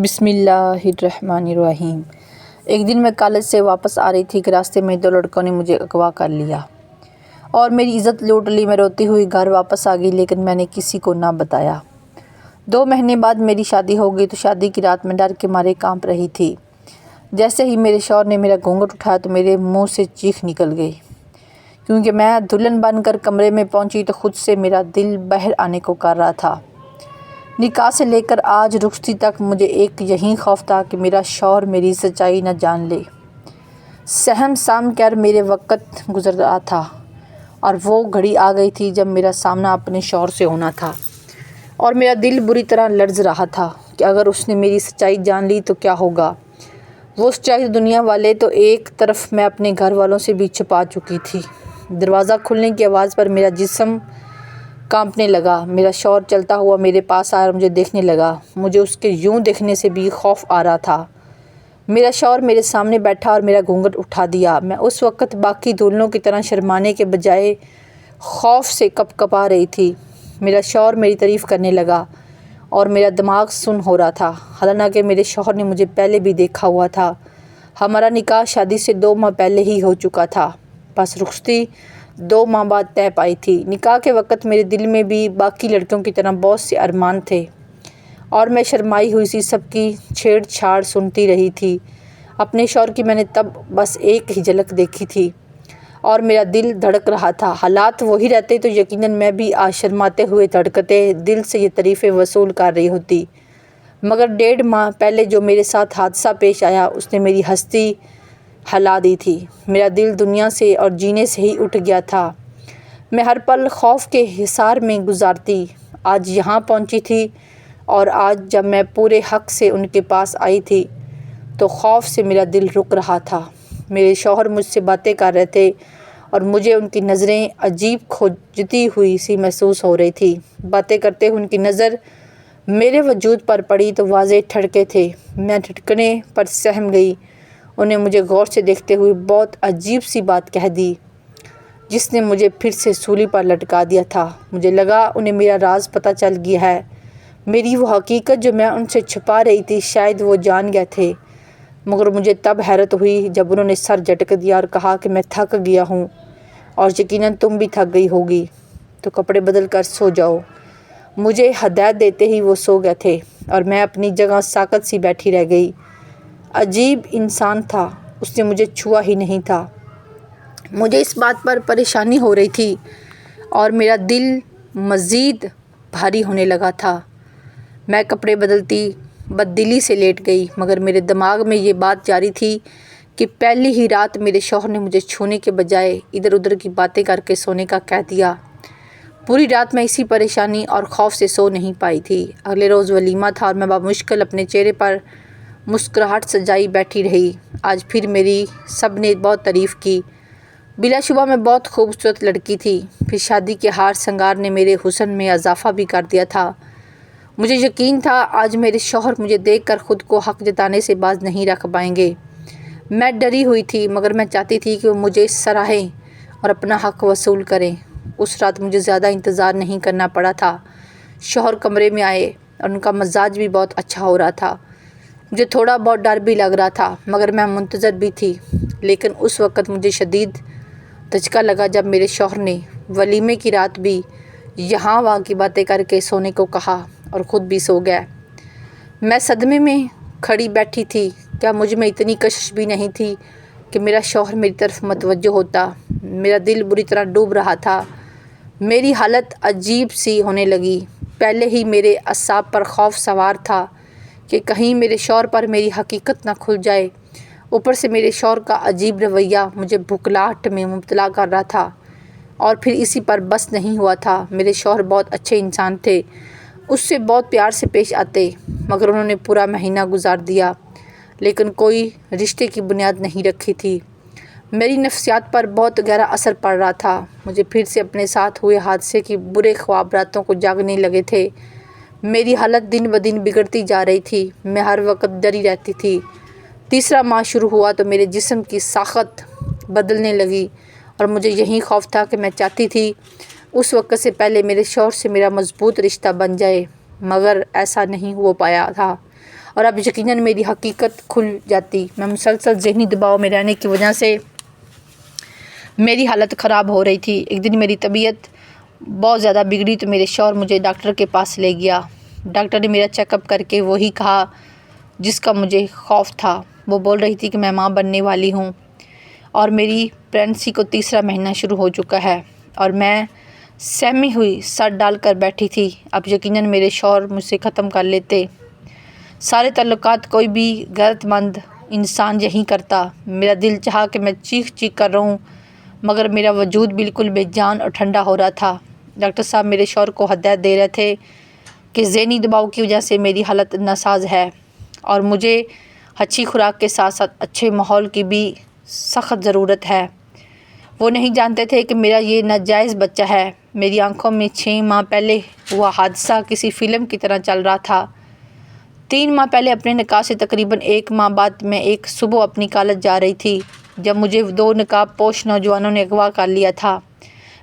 بسم اللہ الرحمن الرحیم۔ ایک دن میں کالج سے واپس آ رہی تھی کہ راستے میں 2 لڑکوں نے مجھے اغوا کر لیا اور میری عزت لوٹ لی۔ میں روتی ہوئی گھر واپس آ گئی، لیکن میں نے کسی کو نہ بتایا۔ 2 مہینے بعد میری شادی ہو گئی تو شادی کی رات میں ڈر کے مارے کانپ رہی تھی۔ جیسے ہی میرے شوہر نے میرا گھونگھٹ اٹھایا تو میرے منہ سے چیخ نکل گئی، کیونکہ میں دلہن بن کر کمرے میں پہنچی تو خود سے میرا دل باہر آنے کو کر رہا تھا۔ نکاح سے لے کر آج رخصتی تک مجھے ایک یہی خوف تھا کہ میرا شوہر میری سچائی نہ جان لے۔ سہم سام کر میرے وقت گزر رہا تھا اور وہ گھڑی آ گئی تھی جب میرا سامنا اپنے شوہر سے ہونا تھا، اور میرا دل بری طرح لرز رہا تھا کہ اگر اس نے میری سچائی جان لی تو کیا ہوگا۔ وہ سچائی دنیا والے تو ایک طرف، میں اپنے گھر والوں سے بھی چھپا چکی تھی۔ دروازہ کھلنے کی آواز پر میرا جسم کانپنے لگا۔ میرا شوہر چلتا ہوا میرے پاس آیا اور مجھے دیکھنے لگا۔ مجھے اس کے یوں دیکھنے سے بھی خوف آ رہا تھا۔ میرا شوہر میرے سامنے بیٹھا اور میرا گھونگھٹ اٹھا دیا۔ میں اس وقت باقی دلہنوں کی طرح شرمانے کے بجائے خوف سے کپ کپا رہی تھی۔ میرا شوہر میری تعریف کرنے لگا اور میرا دماغ سن ہو رہا تھا، حالانکہ میرے شوہر نے مجھے پہلے بھی دیکھا ہوا تھا۔ ہمارا نکاح شادی سے 2 ماہ پہلے ہی ہو چکا تھا، بس رخصتی 2 ماہ بعد طے پائی تھی۔ نکاح کے وقت میرے دل میں بھی باقی لڑکیوں کی طرح بہت سے ارمان تھے اور میں شرمائی ہوئی سی سب کی چھیڑ چھاڑ سنتی رہی تھی۔ اپنے شوہر کی میں نے تب بس ایک ہی جھلک دیکھی تھی اور میرا دل دھڑک رہا تھا۔ حالات وہی رہتے تو یقیناً میں بھی آج شرماتے ہوئے دھڑکتے دل سے یہ تعریفیں وصول کر رہی ہوتی، مگر 1.5 ماہ پہلے جو میرے ساتھ حادثہ پیش آیا اس نے میری ہستی ہلا دی تھی۔ میرا دل دنیا سے اور جینے سے ہی اٹھ گیا تھا۔ میں ہر پل خوف کے حصار میں گزارتی آج یہاں پہنچی تھی، اور آج جب میں پورے حق سے ان کے پاس آئی تھی تو خوف سے میرا دل رک رہا تھا۔ میرے شوہر مجھ سے باتیں کر رہے تھے اور مجھے ان کی نظریں عجیب کھوجتی ہوئی سی محسوس ہو رہی تھی۔ باتیں کرتے ہوئے ان کی نظر میرے وجود پر پڑی تو واضح ٹھڑکے تھے۔ میں ٹھٹکنے پر سہم گئی۔ انہیں مجھے غور سے دیکھتے ہوئے بہت عجیب سی بات کہہ دی جس نے مجھے پھر سے سولی پر لٹکا دیا تھا۔ مجھے لگا انہیں میرا راز پتہ چل گیا ہے، میری وہ حقیقت جو میں ان سے چھپا رہی تھی، شاید وہ جان گئے تھے۔ مگر مجھے تب حیرت ہوئی جب انہوں نے سر جھٹک دیا اور کہا کہ میں تھک گیا ہوں اور یقیناً تم بھی تھک گئی ہوگی، تو کپڑے بدل کر سو جاؤ۔ مجھے ہدایت دیتے ہی وہ سو گئے تھے اور میں اپنی جگہ ساکت سی بیٹھی رہ گئی۔ عجیب انسان تھا، اس نے مجھے چھوا ہی نہیں تھا۔ مجھے اس بات پر پریشانی ہو رہی تھی اور میرا دل مزید بھاری ہونے لگا تھا۔ میں کپڑے بدلتی بددلی سے لیٹ گئی، مگر میرے دماغ میں یہ بات جاری تھی کہ پہلی ہی رات میرے شوہر نے مجھے چھونے کے بجائے ادھر ادھر کی باتیں کر کے سونے کا کہہ دیا۔ پوری رات میں اسی پریشانی اور خوف سے سو نہیں پائی تھی۔ اگلے روز ولیمہ تھا اور میں بمشکل اپنے چہرے پر مسکراہٹ سجائی بیٹھی رہی۔ آج پھر میری سب نے بہت تعریف کی۔ بلا شبہ میں بہت خوبصورت لڑکی تھی۔ پھر شادی کے ہار سنگار نے میرے حسن میں اضافہ بھی کر دیا تھا۔ مجھے یقین تھا آج میرے شوہر مجھے دیکھ کر خود کو حق جتانے سے باز نہیں رکھ پائیں گے۔ میں ڈری ہوئی تھی، مگر میں چاہتی تھی کہ وہ مجھے سراہیں اور اپنا حق وصول کریں۔ اس رات مجھے زیادہ انتظار نہیں کرنا پڑا تھا۔ شوہر کمرے میں آئے اور ان کا مزاج بھی بہت اچھا ہو رہا تھا۔ مجھے تھوڑا بہت ڈر بھی لگ رہا تھا، مگر میں منتظر بھی تھی۔ لیکن اس وقت مجھے شدید دھچکا لگا جب میرے شوہر نے ولیمے کی رات بھی یہاں وہاں کی باتیں کر کے سونے کو کہا اور خود بھی سو گئے۔ میں صدمے میں کھڑی بیٹھی تھی۔ کیا مجھ میں اتنی کشش بھی نہیں تھی کہ میرا شوہر میری طرف متوجہ ہوتا؟ میرا دل بری طرح ڈوب رہا تھا۔ میری حالت عجیب سی ہونے لگی۔ پہلے ہی میرے اعصاب پر خوف سوار تھا کہ کہیں میرے شوہر پر میری حقیقت نہ کھل جائے۔ اوپر سے میرے شوہر کا عجیب رویہ مجھے بھکلاہٹ میں مبتلا کر رہا تھا، اور پھر اسی پر بس نہیں ہوا تھا۔ میرے شوہر بہت اچھے انسان تھے، اس سے بہت پیار سے پیش آتے، مگر انہوں نے پورا مہینہ گزار دیا لیکن کوئی رشتے کی بنیاد نہیں رکھی تھی۔ میری نفسیات پر بہت گہرا اثر پڑ رہا تھا۔ مجھے پھر سے اپنے ساتھ ہوئے حادثے کی برے خواب راتوں کو جاگنے لگے تھے۔ میری حالت دن بدن بگڑتی جا رہی تھی۔ میں ہر وقت ڈری رہتی تھی۔ تیسرا ماہ شروع ہوا تو میرے جسم کی ساخت بدلنے لگی اور مجھے یہی خوف تھا کہ میں چاہتی تھی اس وقت سے پہلے میرے شوہر سے میرا مضبوط رشتہ بن جائے، مگر ایسا نہیں ہو پایا تھا۔ اور اب یقیناً میری حقیقت کھل جاتی۔ میں مسلسل ذہنی دباؤ میں رہنے کی وجہ سے میری حالت خراب ہو رہی تھی۔ ایک دن میری طبیعت بہت زیادہ بگڑی تو میرے شوہر مجھے ڈاکٹر کے پاس لے گیا۔ ڈاکٹر نے میرا چیک اپ کر کے وہی کہا جس کا مجھے خوف تھا۔ وہ بول رہی تھی کہ میں ماں بننے والی ہوں اور میری پریگننسی کو 3 مہینہ شروع ہو چکا ہے، اور میں سہمی ہوئی سر ڈال کر بیٹھی تھی۔ اب یقیناً میرے شوہر مجھ سے ختم کر لیتے۔ سارے تعلقات کوئی بھی غیرت مند انسان یہی کرتا۔ میرا دل چاہا کہ میں چیخ چیخ کر رہوں، مگر میرا وجود بالکل بے جان اور ٹھنڈا ہو رہا تھا۔ ڈاکٹر صاحب میرے شوہر کو ہدایت دے رہے تھے کہ ذہنی دباؤ کی وجہ سے میری حالت ناساز ہے اور مجھے اچھی خوراک کے ساتھ ساتھ اچھے ماحول کی بھی سخت ضرورت ہے۔ وہ نہیں جانتے تھے کہ میرا یہ ناجائز بچہ ہے۔ میری آنکھوں میں 6 ماہ پہلے ہوا حادثہ کسی فلم کی طرح چل رہا تھا۔ 3 ماہ پہلے اپنے نکاح سے تقریباً 1 ماہ بعد میں ایک صبح اپنی کالج جا رہی تھی جب مجھے 2 نقاب پوش نوجوانوں نے اغوا کر لیا تھا۔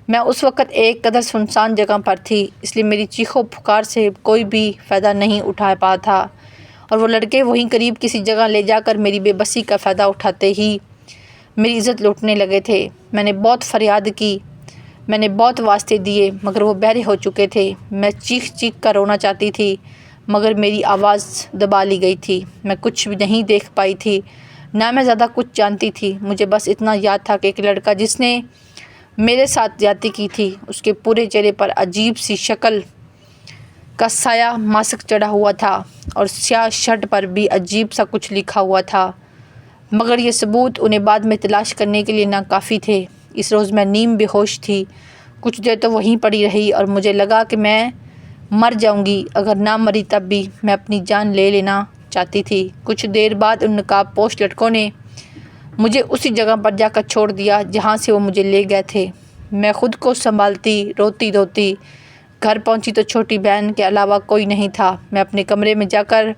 میں اس وقت ایک قدر سنسان جگہ پر تھی، اس لیے میری چیخو پکار سے کوئی بھی فائدہ نہیں اٹھا پا تھا، اور وہ لڑکے وہیں قریب کسی جگہ لے جا کر میری بے بسی کا فائدہ اٹھاتے ہی میری عزت لوٹنے لگے تھے۔ میں نے بہت فریاد کی، میں نے بہت واسطے دیے، مگر وہ بہرے ہو چکے تھے۔ میں چیخ چیخ کر رونا چاہتی تھی، مگر میری آواز دبا لی گئی تھی۔ میں کچھ بھی نہیں دیکھ پائی تھی، نہ میں زیادہ کچھ جانتی تھی۔ مجھے بس اتنا یاد تھا کہ ایک لڑکا جس نے میرے ساتھ زیادتی کی تھی، اس کے پورے چہرے پر عجیب سی شکل کا سایہ ماسک چڑھا ہوا تھا اور سیاہ شرٹ پر بھی عجیب سا کچھ لکھا ہوا تھا، مگر یہ ثبوت انہیں بعد میں تلاش کرنے کے لیے ناکافی تھے۔ اس روز میں نیم بے ہوش تھی۔ کچھ دیر تو وہیں پڑی رہی اور مجھے لگا کہ میں مر جاؤں گی، اگر نہ مری تب بھی میں اپنی جان لے لینا چاہتی تھی۔ کچھ دیر بعد ان نقاب پوش لڑکوں نے مجھے اسی جگہ پر جا کر چھوڑ دیا جہاں سے وہ مجھے لے گئے تھے۔ میں خود کو سنبھالتی روتی روتی گھر پہنچی تو چھوٹی بہن کے علاوہ کوئی نہیں تھا۔ میں اپنے کمرے میں جا کر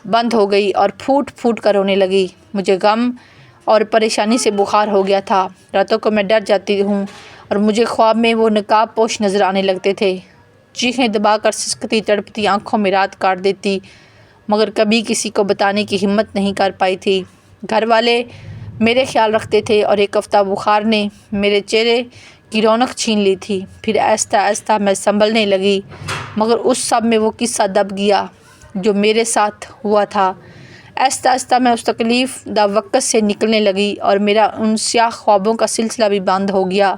بند ہو گئی اور پھوٹ پھوٹ کر رونے لگی۔ مجھے غم اور پریشانی سے بخار ہو گیا تھا۔ راتوں کو میں ڈر جاتی ہوں اور مجھے خواب میں وہ نقاب پوش نظر آنے لگتے تھے۔ چیخیں دبا کر سسکتی تڑپتی آنکھوں میں رات کاٹ دیتی، مگر کبھی کسی کو بتانے کی ہمت نہیں کر پائی تھی۔ گھر والے میرے خیال رکھتے تھے اور ایک ہفتہ بخار نے میرے چہرے کی رونق چھین لی تھی۔ پھر آہستہ آہستہ میں سنبھلنے لگی، مگر اس سب میں وہ قصہ دب گیا جو میرے ساتھ ہوا تھا۔ آہستہ آہستہ میں اس تکلیف دہ وقت سے نکلنے لگی اور میرا ان سیاہ خوابوں کا سلسلہ بھی بند ہو گیا۔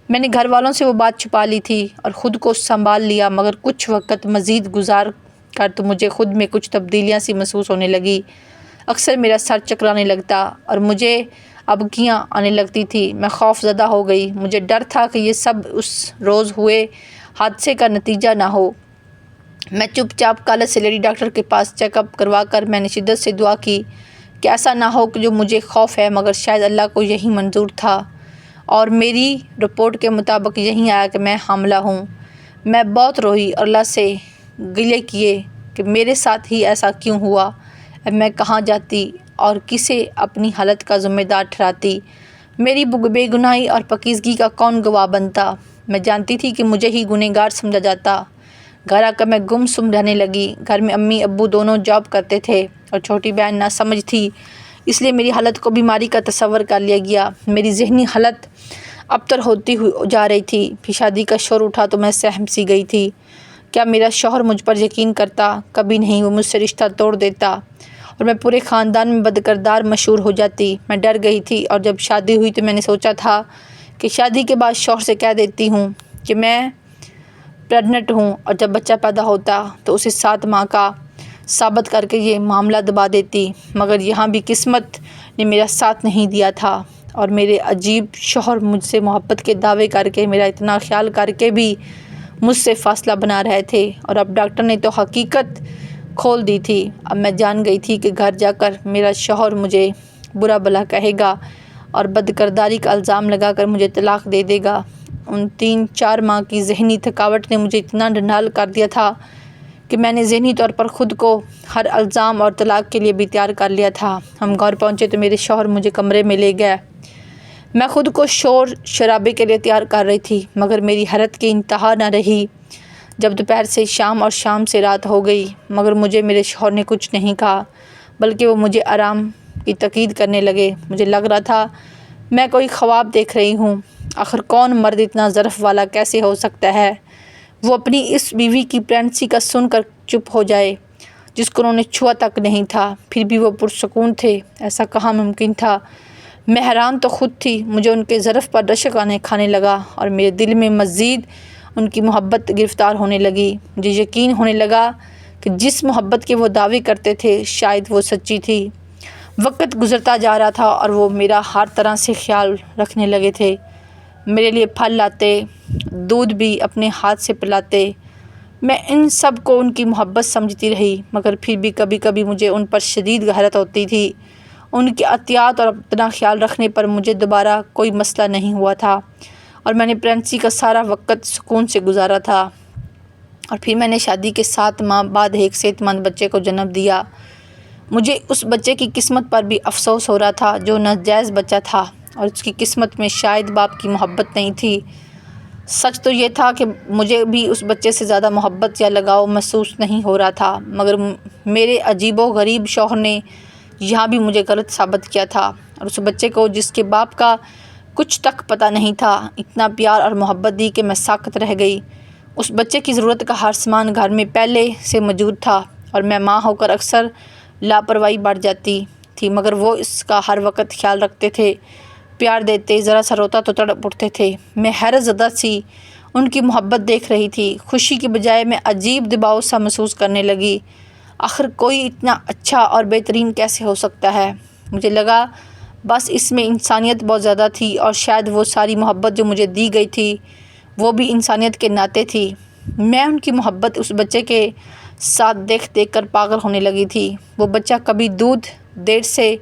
میں نے گھر والوں سے وہ بات چھپا لی تھی اور خود کو سنبھال لیا، مگر کچھ وقت مزید گزار کر تو مجھے خود میں کچھ تبدیلیاں سی محسوس ہونے لگی۔ اکثر میرا سر چکرانے لگتا اور مجھے ابکیاں آنے لگتی تھی۔ میں خوف زدہ ہو گئی۔ مجھے ڈر تھا کہ یہ سب اس روز ہوئے حادثے کا نتیجہ نہ ہو۔ میں چپ چاپ کالج سے لیڈی ڈاکٹر کے پاس چیک اپ کروا کر میں نے شدت سے دعا کی کہ ایسا نہ ہو کہ جو مجھے خوف ہے، مگر شاید اللہ کو یہی منظور تھا، اور میری رپورٹ کے مطابق یہی آیا کہ میں حاملہ ہوں۔ میں بہت روئی اور اللہ سے گلے کیے کہ میرے ساتھ ہی ایسا کیوں ہوا۔ اب میں کہاں جاتی اور کسے اپنی حالت کا ذمہ دار ٹھہراتی؟ میری بے گناہی اور پاکیزگی کا کون گواہ بنتا؟ میں جانتی تھی کہ مجھے ہی گنہگار سمجھا جاتا۔ گھر آ کر میں گم سم رہنے لگی۔ گھر میں امی ابو دونوں جاب کرتے تھے اور چھوٹی بہن ناسمجھ تھی، اس لیے میری حالت کو بیماری کا تصور کر لیا گیا۔ میری ذہنی حالت ابتر ہوتی جا رہی تھی۔ پھر شادی کا شور اٹھا تو میں سہم سی گئی تھی۔ کیا میرا شوہر مجھ پر یقین کرتا؟ کبھی نہیں۔ وہ مجھ سے رشتہ توڑ دیتا اور میں پورے خاندان میں بدکردار مشہور ہو جاتی۔ میں ڈر گئی تھی اور جب شادی ہوئی تو میں نے سوچا تھا کہ شادی کے بعد شوہر سے کہہ دیتی ہوں کہ میں پریگننٹ ہوں، اور جب بچہ پیدا ہوتا تو اسے 7 ماہ کا ثابت کر کے یہ معاملہ دبا دیتی، مگر یہاں بھی قسمت نے میرا ساتھ نہیں دیا تھا اور میرے عجیب شوہر مجھ سے محبت کے دعوے کر کے میرا اتنا خیال کر کے بھی مجھ سے فاصلہ بنا رہے تھے، اور اب ڈاکٹر نے تو حقیقت کھول دی تھی۔ اب میں جان گئی تھی کہ گھر جا کر میرا شوہر مجھے برا بھلا کہے گا اور بدکرداری کا الزام لگا کر مجھے طلاق دے دے گا۔ ان 3-4 ماہ کی ذہنی تھکاوٹ نے مجھے اتنا ڈھنڈال کر دیا تھا کہ میں نے ذہنی طور پر خود کو ہر الزام اور طلاق کے لیے بھی تیار کر لیا تھا۔ ہم گھر پہنچے تو میرے شوہر مجھے کمرے میں لے گئے۔ میں خود کو شور شرابے کے لیے تیار کر رہی تھی، مگر میری حیرت کی انتہا نہ رہی جب دوپہر سے شام اور شام سے رات ہو گئی، مگر مجھے میرے شوہر نے کچھ نہیں کہا، بلکہ وہ مجھے آرام کی تاکید کرنے لگے۔ مجھے لگ رہا تھا میں کوئی خواب دیکھ رہی ہوں۔ آخر کون مرد اتنا ظرف والا کیسے ہو سکتا ہے؟ وہ اپنی اس بیوی کی پریگننسی کا سن کر چپ ہو جائے جس کو انہوں نے چھوا تک نہیں تھا، پھر بھی وہ پرسکون تھے۔ ایسا کہاں ممکن تھا؟ میں حیران تو خود تھی۔ مجھے ان کے ظرف پر رشک کھانے لگا اور میرے دل میں مزید ان کی محبت گرفتار ہونے لگی۔ مجھے یقین ہونے لگا کہ جس محبت کے وہ دعوے کرتے تھے شاید وہ سچی تھی۔ وقت گزرتا جا رہا تھا اور وہ میرا ہر طرح سے خیال رکھنے لگے تھے۔ میرے لیے پھل لاتے، دودھ بھی اپنے ہاتھ سے پلاتے۔ میں ان سب کو ان کی محبت سمجھتی رہی، مگر پھر بھی کبھی کبھی مجھے ان پر شدید حیرت ہوتی تھی۔ ان کی احتیاط اور اپنا خیال رکھنے پر مجھے دوبارہ کوئی مسئلہ نہیں ہوا تھا اور میں نے پریگننسی کا سارا وقت سکون سے گزارا تھا۔ اور پھر میں نے شادی کے 7 ماہ بعد ایک صحت مند بچے کو جنم دیا۔ مجھے اس بچے کی قسمت پر بھی افسوس ہو رہا تھا جو ناجائز بچہ تھا اور اس کی قسمت میں شاید باپ کی محبت نہیں تھی۔ سچ تو یہ تھا کہ مجھے بھی اس بچے سے زیادہ محبت یا لگاؤ محسوس نہیں ہو رہا تھا، مگر میرے عجیب و غریب شوہر نے یہاں بھی مجھے غلط ثابت کیا تھا اور اس بچے کو جس کے باپ کا کچھ تک پتہ نہیں تھا اتنا پیار اور محبت دی کہ میں ساکت رہ گئی۔ اس بچے کی ضرورت کا ہر سامان گھر میں پہلے سے موجود تھا اور میں ماں ہو کر اکثر لاپرواہی بڑھ جاتی تھی، مگر وہ اس کا ہر وقت خیال رکھتے تھے، پیار دیتے، ذرا سا روتا تو تڑپ اٹھتے تھے۔ میں حیرت زدہ سی ان کی محبت دیکھ رہی تھی۔ خوشی کی بجائے میں عجیب دباؤ سا محسوس کرنے لگی۔ آخر کوئی اتنا اچھا اور بہترین کیسے ہو سکتا ہے؟ مجھے لگا بس اس میں انسانیت بہت زیادہ تھی اور شاید وہ ساری محبت جو مجھے دی گئی تھی وہ بھی انسانیت کے ناطے تھی۔ میں ان کی محبت اس بچے کے ساتھ دیکھ کر پاگل ہونے لگی تھی۔ وہ بچہ کبھی دودھ دیر سے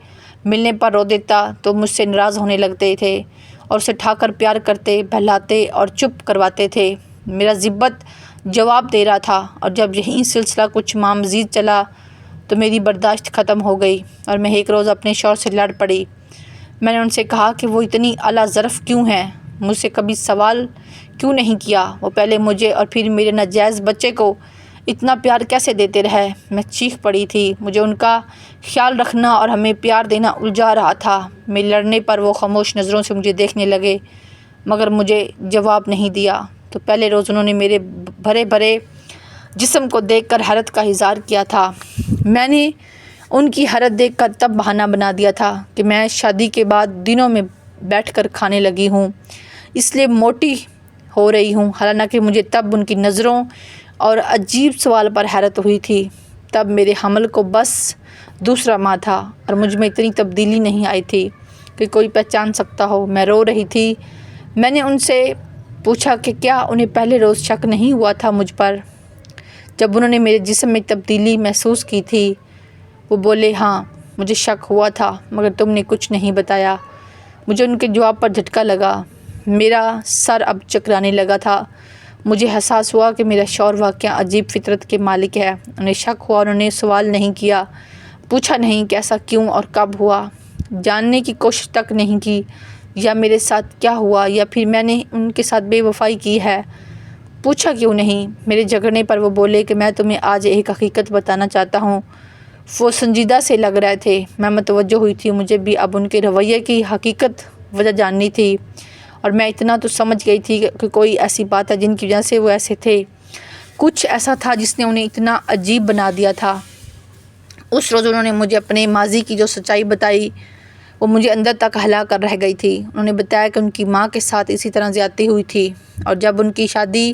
ملنے پر رو دیتا تو مجھ سے ناراض ہونے لگتے تھے اور اسے اٹھا کر پیار کرتے، بہلاتے اور چپ کرواتے تھے۔ میرا ضبط جواب دے رہا تھا اور جب یہی سلسلہ کچھ ماہ مزید چلا تو میری برداشت ختم ہو گئی اور میں ایک روز اپنے شوہر سے لڑ پڑی۔ میں نے ان سے کہا کہ وہ اتنی اعلیٰ ظرف کیوں ہیں، مجھ سے کبھی سوال کیوں نہیں کیا؟ وہ پہلے مجھے اور پھر میرے ناجائز بچے کو اتنا پیار کیسے دیتے رہے؟ میں چیخ پڑی تھی۔ مجھے ان کا خیال رکھنا اور ہمیں پیار دینا الجھا رہا تھا۔ میرے لڑنے پر وہ خاموش نظروں سے مجھے دیکھنے لگے مگر مجھے جواب نہیں دیا۔ تو پہلے روز انہوں نے میرے بھرے بھرے جسم کو دیکھ کر حیرت کا اظہار کیا تھا۔ میں نے ان کی حیرت دیکھ کر تب بہانہ بنا دیا تھا کہ میں شادی کے بعد دنوں میں بیٹھ کر کھانے لگی ہوں، اس لیے موٹی ہو رہی ہوں۔ حالانکہ مجھے تب ان کی نظروں اور عجیب سوال پر حیرت ہوئی تھی۔ تب میرے حمل کو بس دوسرا ماہ تھا اور مجھ میں اتنی تبدیلی نہیں آئی تھی کہ کوئی پہچان سکتا ہو۔ میں رو رہی تھی۔ میں نے ان سے پوچھا کہ کیا انہیں پہلے روز شک نہیں ہوا تھا مجھ پر جب انہوں نے میرے جسم میں تبدیلی محسوس کی تھی؟ وہ بولے ہاں مجھے شک ہوا تھا مگر تم نے کچھ نہیں بتایا۔ مجھے ان کے جواب پر جھٹکا لگا۔ میرا سر اب چکرانے لگا تھا۔ مجھے احساس ہوا کہ میرا شوہر واقعہ عجیب فطرت کے مالک ہے۔ انہیں شک ہوا اور انہوں نے سوال نہیں کیا، پوچھا نہیں کہ ایسا کیوں اور کب ہوا، جاننے کی کوشش تک نہیں کی یا میرے ساتھ کیا ہوا یا پھر میں نے ان کے ساتھ بے وفائی کی ہے۔ پوچھا کیوں نہیں؟ میرے جھگڑنے پر وہ بولے کہ میں تمہیں آج ایک حقیقت بتانا چاہتا ہوں۔ وہ سنجیدہ سے لگ رہے تھے۔ میں متوجہ ہوئی تھی مجھے بھی اب ان کے رویے کی حقیقت وجہ جاننی تھی اور میں اتنا تو سمجھ گئی تھی کہ کوئی ایسی بات ہے جن کی وجہ سے وہ ایسے تھے۔ کچھ ایسا تھا جس نے انہیں اتنا عجیب بنا دیا تھا۔ اس روز انہوں نے مجھے اپنے ماضی کی جو سچائی بتائی وہ مجھے اندر تک ہلا کر رہ گئی تھی۔ انہوں نے بتایا کہ ان کی ماں کے ساتھ اسی طرح زیادتی ہوئی تھی اور جب ان کی شادی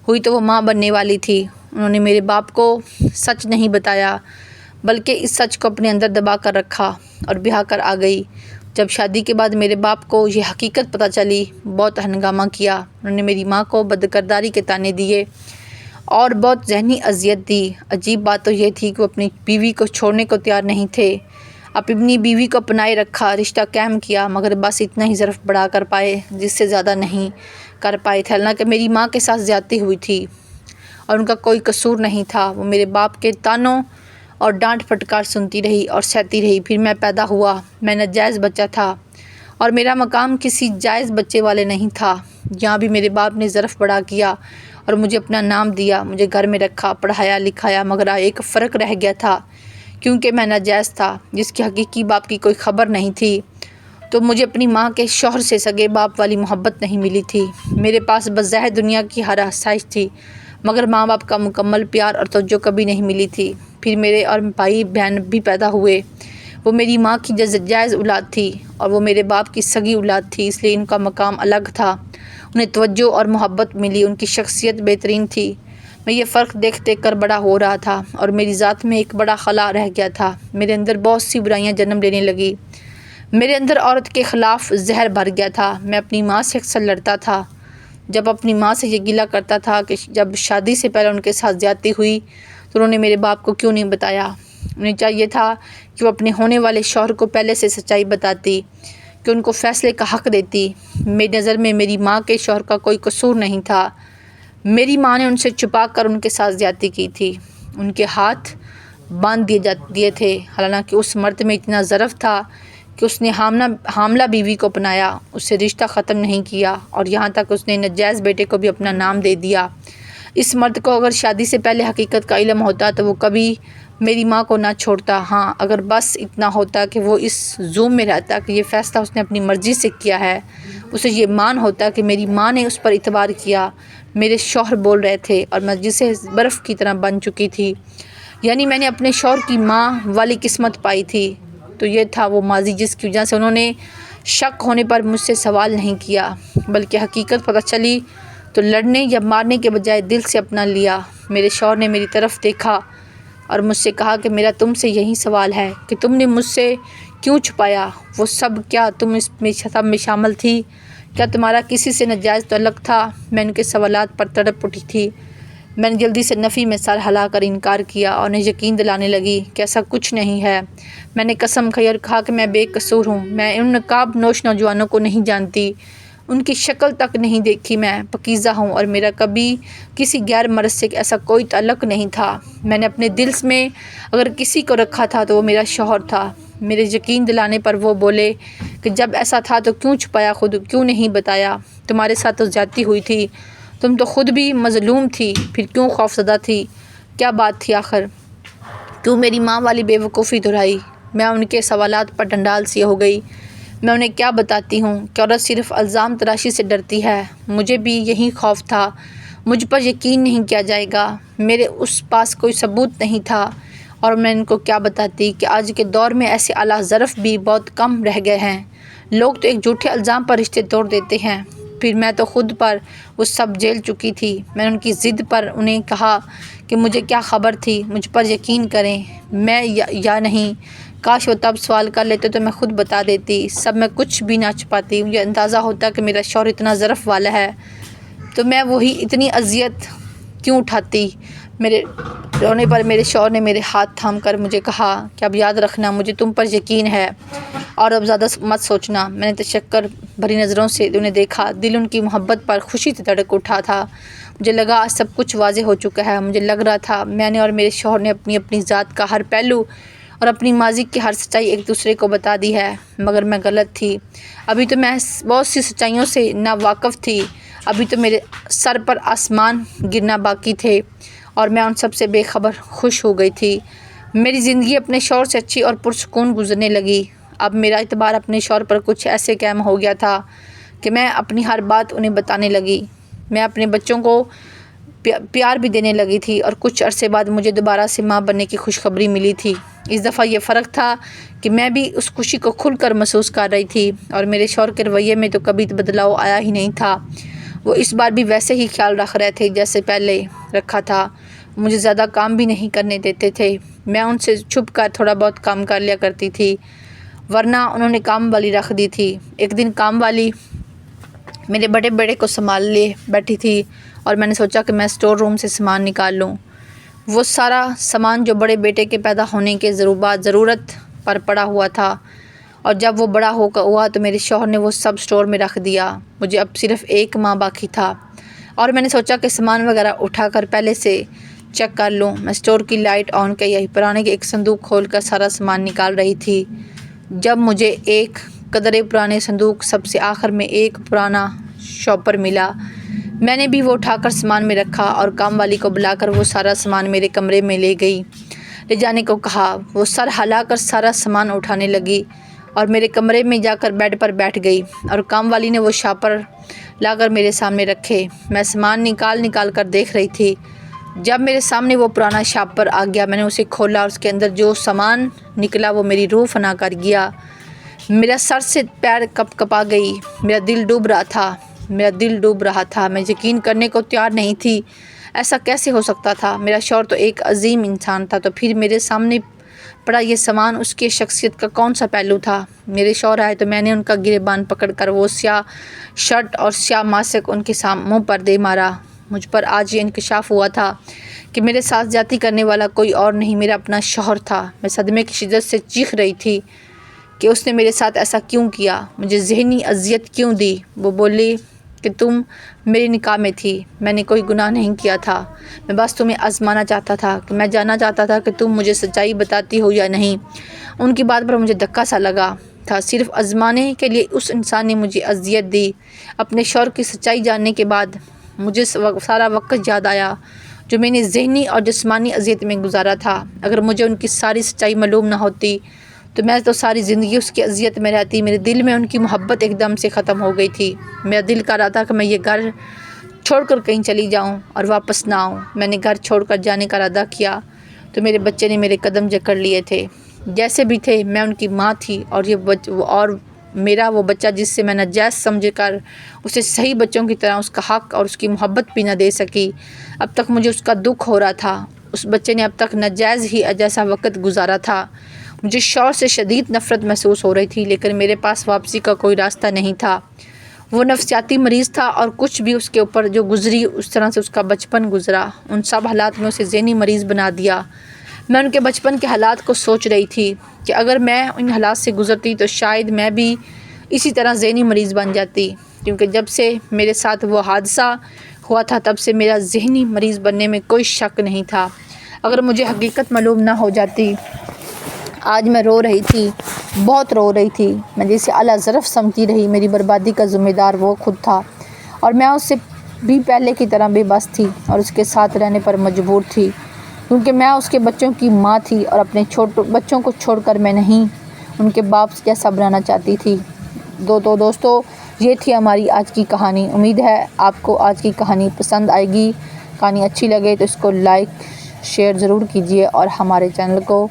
ہوئی تو وہ ماں بننے والی تھی۔ انہوں نے میرے باپ کو سچ نہیں بتایا بلکہ اس سچ کو اپنے اندر دبا کر رکھا اور بہا کر آ گئی۔ جب شادی کے بعد میرے باپ کو یہ حقیقت پتہ چلی بہت ہنگامہ کیا۔ انہوں نے میری ماں کو بدکرداری کے طعنے دیے اور بہت ذہنی اذیت دی۔ عجیب بات تو یہ تھی کہ وہ اپنی بیوی کو چھوڑنے کو تیار نہیں تھے۔ اپنی بیوی کو اپنائے رکھا، رشتہ قائم کیا مگر بس اتنا ہی ظرف بڑھا کر پائے جس سے زیادہ نہیں کر پائے تھے۔ حالانکہ میری ماں کے ساتھ زیادتی ہوئی تھی اور ان کا کوئی قصور نہیں تھا۔ وہ میرے باپ کے طعنوں اور ڈانٹ پھٹکار سنتی رہی اور سہتی رہی۔ پھر میں پیدا ہوا۔ میں ناجائز بچہ تھا اور میرا مقام کسی جائز بچے والے نہیں تھا۔ یہاں بھی میرے باپ نے ظرف بڑا کیا اور مجھے اپنا نام دیا، مجھے گھر میں رکھا، پڑھایا لکھایا، مگر ایک فرق رہ گیا تھا، کیونکہ میں ناجائز تھا جس کی حقیقی باپ کی کوئی خبر نہیں تھی، تو مجھے اپنی ماں کے شوہر سے سگے باپ والی محبت نہیں ملی تھی۔ میرے پاس بظاہر دنیا کی ہر آسائش تھی، مگر ماں باپ کا مکمل پیار اور توجہ کبھی نہیں ملی تھی۔ پھر میرے اور بھائی بہن بھی پیدا ہوئے، وہ میری ماں کی جائز اولاد تھی اور وہ میرے باپ کی سگی اولاد تھی، اس لیے ان کا مقام الگ تھا، انہیں توجہ اور محبت ملی، ان کی شخصیت بہترین تھی۔ میں یہ فرق دیکھ دیکھ کر بڑا ہو رہا تھا اور میری ذات میں ایک بڑا خلا رہ گیا تھا، میرے اندر بہت سی برائیاں جنم لینے لگی، میرے اندر عورت کے خلاف زہر بھر گیا تھا، میں اپنی ماں سے اکثر لڑتا تھا، جب اپنی ماں سے یہ گلہ کرتا تھا کہ جب شادی سے پہلے ان کے ساتھ زیادتی ہوئی تو انہوں نے میرے باپ کو کیوں نہیں بتایا، انہیں چاہیے تھا کہ وہ اپنے ہونے والے شوہر کو پہلے سے سچائی بتاتی، کہ ان کو فیصلے کا حق دیتی۔ میری نظر میں میری ماں کے شوہر کا کوئی قصور نہیں تھا، میری ماں نے ان سے چھپا کر ان کے ساتھ زیادتی کی تھی، ان کے ہاتھ باندھ دیے تھے، حالانکہ اس مرد میں اتنا ظرف تھا کہ اس نے حاملہ بیوی کو اپنایا، اس سے رشتہ ختم نہیں کیا اور یہاں تک اس نے ناجائز بیٹے کو بھی اپنا نام دے دیا۔ اس مرد کو اگر شادی سے پہلے حقیقت کا علم ہوتا تو وہ کبھی میری ماں کو نہ چھوڑتا، ہاں اگر بس اتنا ہوتا کہ وہ اس زوم میں رہتا کہ یہ فیصلہ اس نے اپنی مرضی سے کیا ہے، اسے یہ مان ہوتا کہ میری ماں نے اس پر اعتبار کیا، میرے شوہر بول رہے تھے اور میں جسے برف کی طرح بن چکی تھی، یعنی میں نے اپنے شوہر کی ماں والی قسمت پائی تھی، تو یہ تھا وہ ماضی جس کی وجہ سے انہوں نے شک ہونے پر مجھ سے سوال نہیں کیا، بلکہ حقیقت پتہ چلی تو لڑنے یا مارنے کے بجائے دل سے اپنا لیا۔ میرے شوہر نے میری طرف دیکھا اور مجھ سے کہا کہ میرا تم سے یہی سوال ہے کہ تم نے مجھ سے کیوں چھپایا وہ سب، کیا تم اس میں سب میں شامل تھی، کیا تمہارا کسی سے ناجائز تعلق تھا؟ میں ان کے سوالات پر تڑپ اٹھی تھی، میں نے جلدی سے نفی میں سر ہلا کر انکار کیا اور انہیں یقین دلانے لگی کہ ایسا کچھ نہیں ہے۔ میں نے قسم کھائی اور کہا کہ میں بے قصور ہوں، میں ان نقاب نوش نوجوانوں کو نہیں جانتی، ان کی شکل تک نہیں دیکھی، میں پاکیزہ ہوں اور میرا کبھی کسی غیر مرد سے ایسا کوئی تعلق نہیں تھا، میں نے اپنے دل میں اگر کسی کو رکھا تھا تو وہ میرا شوہر تھا۔ میرے یقین دلانے پر وہ بولے کہ جب ایسا تھا تو کیوں چھپایا، خود کیوں نہیں بتایا، تمہارے ساتھ تو زیادتی ہوئی تھی، تم تو خود بھی مظلوم تھی، پھر کیوں خوفزدہ تھی، کیا بات تھی آخر، کیوں میری ماں والی بے وقوفی دہرائی؟ میں ان کے سوالات پر ڈنڈال سی ہو گئی، میں انہیں کیا بتاتی ہوں کہ عورت صرف الزام تراشی سے ڈرتی ہے، مجھے بھی یہی خوف تھا، مجھ پر یقین نہیں کیا جائے گا، میرے اس پاس کوئی ثبوت نہیں تھا، اور میں ان کو کیا بتاتی کہ آج کے دور میں ایسے اعلیٰ ظرف بھی بہت کم رہ گئے ہیں، لوگ تو ایک جھوٹے الزام پر رشتے توڑ دیتے ہیں۔ پھر میں تو خود پر وہ سب جھیل چکی تھی، میں نے ان کی ضد پر انہیں کہا کہ مجھے کیا خبر تھی، مجھ پر یقین کریں، میں یا نہیں، کاش وہ تب سوال کر لیتے تو میں خود بتا دیتی، سب میں کچھ بھی نہ چھپاتی، مجھے اندازہ ہوتا کہ میرا شوہر اتنا ظرف والا ہے تو میں وہی اتنی اذیت کیوں اٹھاتی۔ میرے رونے پر میرے شوہر نے میرے ہاتھ تھام کر مجھے کہا کہ اب یاد رکھنا مجھے تم پر یقین ہے اور اب زیادہ مت سوچنا۔ میں نے تشکر بھری نظروں سے انہیں دیکھا، دل ان کی محبت پر خوشی سے دھڑک اٹھا تھا، مجھے لگا آج سب کچھ واضح ہو چکا ہے، مجھے لگ رہا تھا میں نے اور میرے شوہر نے اپنی ذات کا ہر پہلو اور اپنی ماضی کی ہر سچائی ایک دوسرے کو بتا دی ہے، مگر میں غلط تھی، ابھی تو میں بہت سی سچائیوں سے ناواقف تھی، ابھی تو میرے سر پر آسمان گرنا باقی تھے اور میں ان سب سے بے خبر خوش ہو گئی تھی۔ میری زندگی اپنے شوہر سے اچھی اور پرسکون گزرنے لگی، اب میرا اعتبار اپنے شوہر پر کچھ ایسے قائم ہو گیا تھا کہ میں اپنی ہر بات انہیں بتانے لگی، میں اپنے بچوں کو پیار بھی دینے لگی تھی اور کچھ عرصے بعد مجھے دوبارہ سے ماں بننے کی خوشخبری ملی تھی۔ اس دفعہ یہ فرق تھا کہ میں بھی اس خوشی کو کھل کر محسوس کر رہی تھی اور میرے شوہر کے رویے میں تو کبھی بدلاؤ آیا ہی نہیں تھا، وہ اس بار بھی ویسے ہی خیال رکھ رہے تھے جیسے پہلے رکھا تھا، مجھے زیادہ کام بھی نہیں کرنے دیتے تھے، میں ان سے چھپ کر تھوڑا بہت کام کر لیا کرتی تھی، ورنہ انہوں نے کام والی رکھ دی تھی۔ ایک دن کام والی میرے بڑے بیٹے کو سنبھال لیے بیٹھی تھی اور میں نے سوچا کہ میں اسٹور روم سے سامان نکال لوں، وہ سارا سامان جو بڑے بیٹے کے پیدا ہونے کے ضرورت پر پڑا ہوا تھا، اور جب وہ بڑا ہوا تو میرے شوہر نے وہ سب اسٹور میں رکھ دیا، مجھے اب صرف ایک ماہ باقی تھا اور میں نے سوچا کہ سامان وغیرہ اٹھا کر پہلے سے چیک کر لوں۔ میں اسٹور کی لائٹ آن کی پرانے کے ایک صندوق کھول کر سارا سامان نکال رہی تھی جب مجھے ایک قدرے پرانے صندوق سب سے آخر میں ایک پرانا شاپر ملا، میں نے بھی وہ اٹھا کر سامان میں رکھا اور کام والی کو بلا کر وہ سارا سامان میرے کمرے میں لے جانے کو کہا۔ وہ سر ہلا کر سارا سامان اٹھانے لگی اور میرے کمرے میں جا کر بیڈ پر بیٹھ گئی اور کام والی نے وہ شاپر لا کر میرے سامنے رکھے۔ میں سامان نکال کر دیکھ رہی تھی۔ جب میرے سامنے وہ پرانا شاپر آ گیا، میں نے اسے کھولا اور اس کے اندر جو سامان نکلا وہ میری روح فنا کر گیا۔ میرا سر سے پیر کپا گئی۔ میرا دل ڈوب رہا تھا۔ میں یقین کرنے کو تیار نہیں تھی۔ ایسا کیسے ہو سکتا تھا؟ میرا شوہر تو ایک عظیم انسان تھا، تو پھر میرے سامنے پڑا یہ سامان اس کی شخصیت کا کون سا پہلو تھا؟ میرے شوہر آئے تو میں نے ان کا گریبان پکڑ کر وہ سیاہ شرٹ اور سیاہ ماسک ان کے منہ پر دے مارا۔ مجھ پر آج یہ انکشاف ہوا تھا کہ میرے ساتھ زیادتی کرنے والا کوئی اور نہیں، میرا اپنا شوہر تھا۔ میں صدمے کی شدت سے چیخ رہی تھی کہ اس نے میرے ساتھ ایسا کیوں کیا، مجھے ذہنی اذیت کیوں دی۔ وہ بولی کہ تم میرے نکاح میں تھی، میں نے کوئی گناہ نہیں کیا تھا، میں بس تمہیں آزمانا چاہتا تھا، کہ میں جاننا چاہتا تھا کہ تم مجھے سچائی بتاتی ہو یا نہیں۔ ان کی بات پر مجھے دھکا سا لگا تھا۔ صرف آزمانے کے لیے اس انسان نے مجھے اذیت دی۔ اپنے شوہر کی سچائی جاننے کے بعد مجھے سارا وقت یاد آیا جو میں نے ذہنی اور جسمانی اذیت میں گزارا تھا۔ اگر مجھے ان کی ساری سچائی معلوم نہ ہوتی تو میں تو ساری زندگی اس کی اذیت میں رہتی۔ میرے دل میں ان کی محبت ایک دم سے ختم ہو گئی تھی۔ میرا دل کر رہا تھا کہ میں یہ گھر چھوڑ کر کہیں چلی جاؤں اور واپس نہ آؤں۔ میں نے گھر چھوڑ کر جانے کا ارادہ کیا تو میرے بچے نے میرے قدم جکڑ لیے تھے۔ جیسے بھی تھے، میں ان کی ماں تھی اور میرا وہ بچہ جس سے میں ناجائز سمجھ کر اسے صحیح بچوں کی طرح اس کا حق اور اس کی محبت بھی نہ دے سکی۔ اب تک مجھے اس کا دکھ ہو رہا تھا۔ اس بچے نے اب تک ناجائز ہی جیسا وقت گزارا تھا۔ مجھے شوہر سے شدید نفرت محسوس ہو رہی تھی، لیکن میرے پاس واپسی کا کوئی راستہ نہیں تھا۔ وہ نفسیاتی مریض تھا اور کچھ بھی اس کے اوپر جو گزری اس طرح سے اس کا بچپن گزرا، ان سب حالات میں اسے ذہنی مریض بنا دیا۔ میں ان کے بچپن کے حالات کو سوچ رہی تھی کہ اگر میں ان حالات سے گزرتی تو شاید میں بھی اسی طرح ذہنی مریض بن جاتی، کیونکہ جب سے میرے ساتھ وہ حادثہ ہوا تھا تب سے میرا ذہنی مریض بننے میں کوئی شک نہیں تھا۔ اگر مجھے حقیقت معلوم نہ ہو جاتی۔ آج میں رو رہی تھی، بہت رو رہی تھی۔ میں جسے اعلیٰ ظرف سمجھتی رہی، میری بربادی کا ذمہ دار وہ خود تھا اور میں اس سے بھی پہلے کی طرح بے بس تھی اور اس کے ساتھ رہنے پر مجبور تھی، کیونکہ میں اس کے بچوں کی ماں تھی اور اپنے بچوں کو چھوڑ کر میں نہیں ان کے باپ جیسا بنانا چاہتی تھی۔ دوستو، یہ تھی ہماری آج کی کہانی۔ امید ہے آپ کو آج کی کہانی پسند آئے گی۔ کہانی اچھی لگے تو اس کو لائک شیئر ضرور کیجیے اور ہمارے چینل کو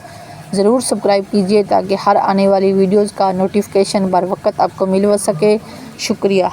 ضرور سبسکرائب کیجیے تاکہ ہر آنے والی ویڈیوز کا نوٹیفیکیشن بر وقت آپ کو مل سکے۔ شکریہ۔